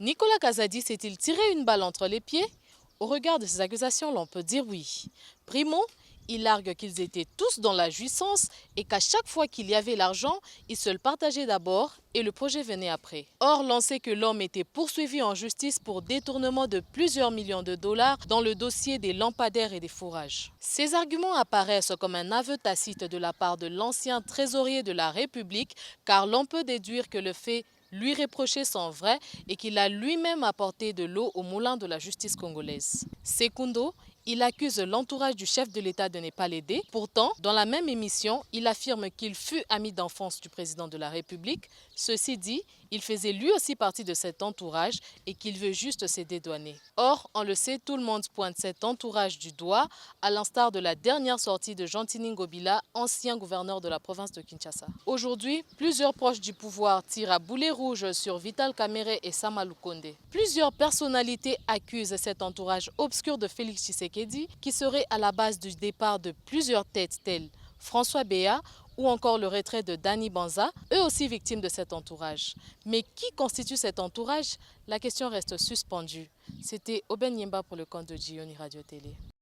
Nicolas Kazadi s'est-il tiré une balle entre les pieds? Au regard de ces accusations, l'on peut dire oui. Primo, il argue qu'ils étaient tous dans la jouissance et qu'à chaque fois qu'il y avait l'argent, ils se le partageaient d'abord et le projet venait après. Or, l'on sait que l'homme était poursuivi en justice pour détournement de plusieurs millions de dollars dans le dossier des lampadaires et des fourrages. Ces arguments apparaissent comme un aveu tacite de la part de l'ancien trésorier de la République, car l'on peut déduire que le fait lui reprocher sont vrais et qu'il a lui-même apporté de l'eau au moulin de la justice congolaise. Secundo, il accuse l'entourage du chef de l'État de ne pas l'aider. Pourtant, dans la même émission, il affirme qu'il fut ami d'enfance du président de la République. Ceci dit, il faisait lui aussi partie de cet entourage et qu'il veut juste se dédouaner. Or, on le sait, tout le monde pointe cet entourage du doigt, à l'instar de la dernière sortie de Jean-Tini Ngobila, ancien gouverneur de la province de Kinshasa. Aujourd'hui, plusieurs proches du pouvoir tirent à boulet rouge sur Vital Kamerhe et Sama Lukonde. Plusieurs personnalités accusent cet entourage obscur de Félix Tshisekedi qui serait à la base du départ de plusieurs têtes telles François Béa ou encore le retrait de Dani Banza, eux aussi victimes de cet entourage. Mais qui constitue cet entourage? La question reste suspendue. C'était Oben Yemba pour le compte de Gioni Radio Télé.